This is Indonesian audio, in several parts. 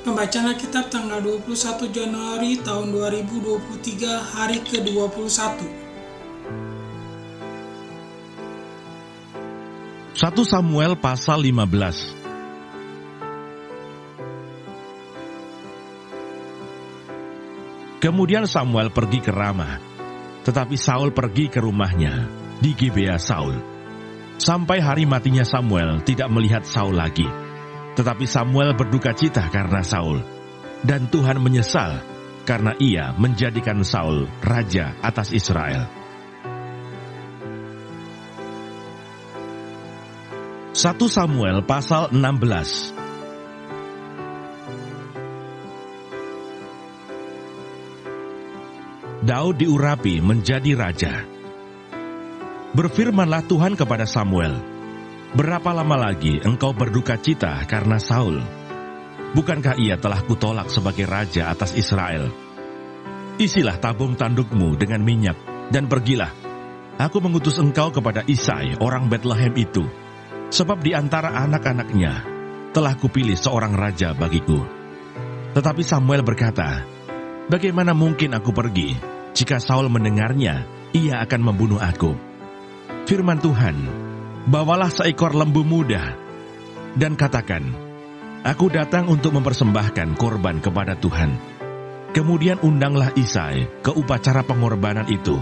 Pembacaan Alkitab tanggal 21 Januari tahun 2023, hari ke-21. 1 Samuel pasal 15. Kemudian Samuel pergi ke Rama, tetapi Saul pergi ke rumahnya di Gibea Saul. Sampai hari matinya Samuel tidak melihat Saul lagi. Tetapi Samuel berduka cita karena Saul, dan Tuhan menyesal karena ia menjadikan Saul raja atas Israel. 1 Samuel pasal 16. Daud diurapi menjadi raja. Berfirmanlah Tuhan kepada Samuel, "Berapa lama lagi engkau berduka cita karena Saul? Bukankah ia telah kutolak sebagai raja atas Israel? Isilah tabung tandukmu dengan minyak, dan pergilah. Aku mengutus engkau kepada Isai, orang Betlehem itu, sebab di antara anak-anaknya telah kupilih seorang raja bagiku." Tetapi Samuel berkata, "Bagaimana mungkin aku pergi? Jika Saul mendengarnya, ia akan membunuh aku." Firman Tuhan, "Bawalah seekor lembu muda, dan katakan, aku datang untuk mempersembahkan korban kepada Tuhan. Kemudian undanglah Isai ke upacara pengorbanan itu.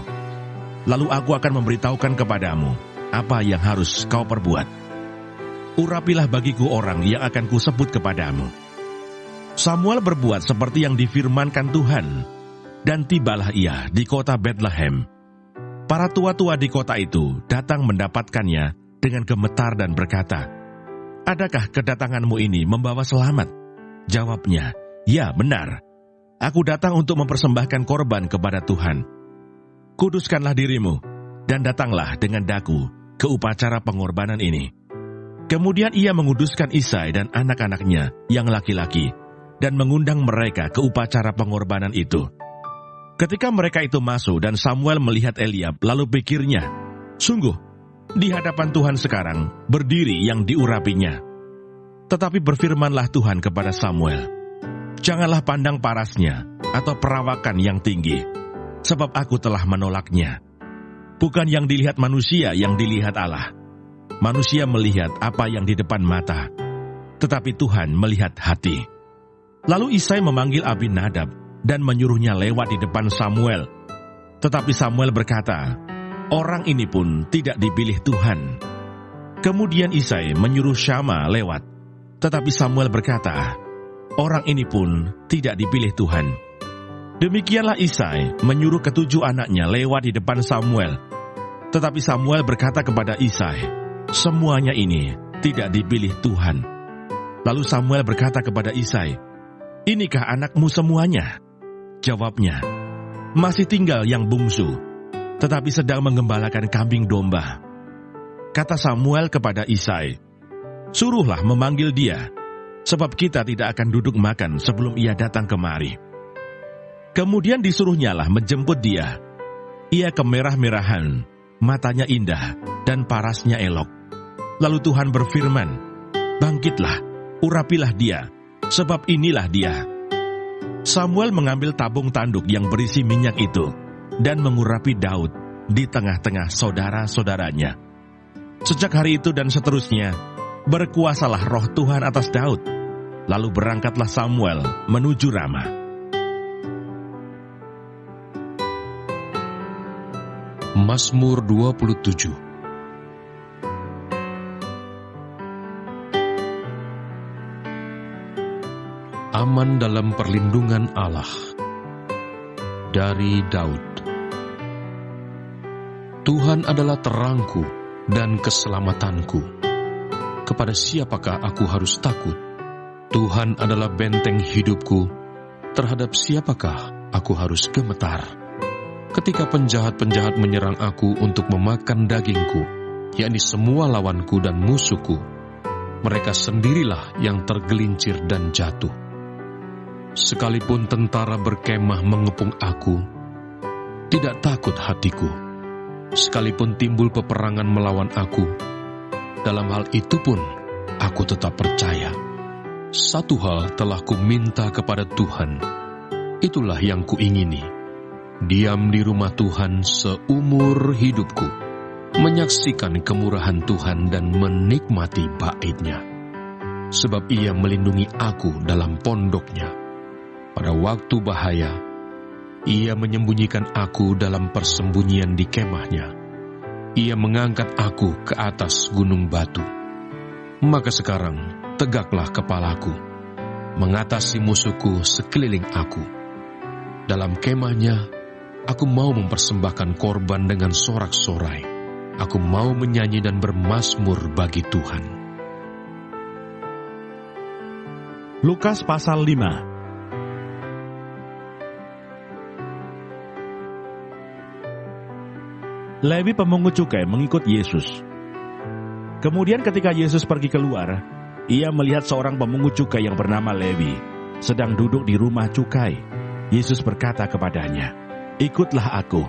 Lalu aku akan memberitahukan kepadamu apa yang harus kau perbuat. Urapilah bagiku orang yang akan kusebut kepadamu." Samuel berbuat seperti yang difirmankan Tuhan, dan tibalah ia di kota Betlehem. Para tua-tua di kota itu datang mendapatkannya dengan gemetar dan berkata, "Adakah kedatanganmu ini membawa selamat?" Jawabnya, "Ya, benar. Aku datang untuk mempersembahkan korban kepada Tuhan. Kuduskanlah dirimu, dan datanglah dengan daku ke upacara pengorbanan ini." Kemudian ia menguduskan Isai dan anak-anaknya yang laki-laki, dan mengundang mereka ke upacara pengorbanan itu. Ketika mereka itu masuk dan Samuel melihat Eliab, lalu pikirnya, "Sungguh, di hadapan Tuhan sekarang berdiri yang diurapinya." Tetapi berfirmanlah Tuhan kepada Samuel, "Janganlah pandang parasnya atau perawakan yang tinggi, sebab aku telah menolaknya. Bukan yang dilihat manusia yang dilihat Allah. Manusia melihat apa yang di depan mata, tetapi Tuhan melihat hati." Lalu Isai memanggil Abinadab dan menyuruhnya lewat di depan Samuel. Tetapi Samuel berkata, "Orang ini pun tidak dipilih Tuhan." Kemudian Isai menyuruh Syama lewat. Tetapi Samuel berkata, "Orang ini pun tidak dipilih Tuhan." Demikianlah Isai menyuruh ketujuh anaknya lewat di depan Samuel. Tetapi Samuel berkata kepada Isai, "Semuanya ini tidak dipilih Tuhan." Lalu Samuel berkata kepada Isai, "Inikah anakmu semuanya?" Jawabnya, "Masih tinggal yang bungsu, tetapi sedang mengembalakan kambing domba." Kata Samuel kepada Isai, "Suruhlah memanggil dia, sebab kita tidak akan duduk makan sebelum ia datang kemari." Kemudian disuruhnyalah menjemput dia. Ia kemerah-merahan, matanya indah, dan parasnya elok. Lalu Tuhan berfirman, "Bangkitlah, urapilah dia, sebab inilah dia." Samuel mengambil tabung tanduk yang berisi minyak itu dan mengurapi Daud di tengah-tengah saudara-saudaranya. Sejak hari itu dan seterusnya, berkuasalah roh Tuhan atas Daud. Lalu berangkatlah Samuel menuju Rama. Mazmur 27. Aman dalam perlindungan Allah. Dari Daud. Tuhan adalah terangku dan keselamatanku. Kepada siapakah aku harus takut? Tuhan adalah benteng hidupku. Terhadap siapakah aku harus gemetar? Ketika penjahat-penjahat menyerang aku untuk memakan dagingku, yakni semua lawanku dan musuhku, mereka sendirilah yang tergelincir dan jatuh. Sekalipun tentara berkemah mengepung aku, tidak takut hatiku. Sekalipun timbul peperangan melawan aku, dalam hal itu pun aku tetap percaya. Satu hal telah kuminta kepada Tuhan, itulah yang kuingini, diam di rumah Tuhan seumur hidupku, menyaksikan kemurahan Tuhan dan menikmati bait-Nya. Sebab Ia melindungi aku dalam pondok-Nya. Pada waktu bahaya, Ia menyembunyikan aku dalam persembunyian di kemah-Nya. Ia mengangkat aku ke atas gunung batu. Maka sekarang tegaklah kepalaku, mengatasi musuhku sekeliling aku. Dalam kemah-Nya, aku mau mempersembahkan korban dengan sorak-sorai. Aku mau menyanyi dan bermazmur bagi Tuhan. Lukas pasal 5. Lewi pemungut cukai mengikut Yesus. Kemudian ketika Yesus pergi keluar, Ia melihat seorang pemungut cukai yang bernama Lewi sedang duduk di rumah cukai. Yesus berkata kepadanya, "Ikutlah aku."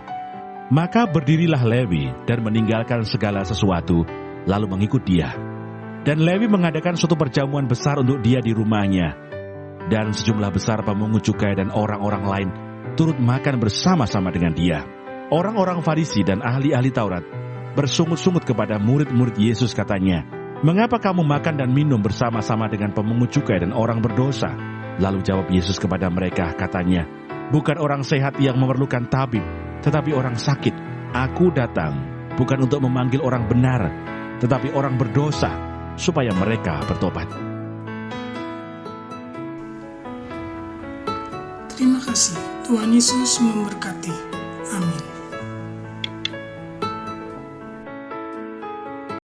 Maka berdirilah Lewi dan meninggalkan segala sesuatu, lalu mengikut Dia. Dan Lewi mengadakan suatu perjamuan besar untuk Dia di rumahnya. Dan sejumlah besar pemungut cukai dan orang-orang lain turut makan bersama-sama dengan Dia. Orang-orang Farisi dan ahli-ahli Taurat bersungut-sungut kepada murid-murid Yesus, katanya, "Mengapa kamu makan dan minum bersama-sama dengan pemungut cukai dan orang berdosa?" Lalu jawab Yesus kepada mereka, katanya, "Bukan orang sehat yang memerlukan tabib, tetapi orang sakit. Aku datang bukan untuk memanggil orang benar, tetapi orang berdosa, supaya mereka bertobat." Terima kasih. Tuhan Yesus memberkati.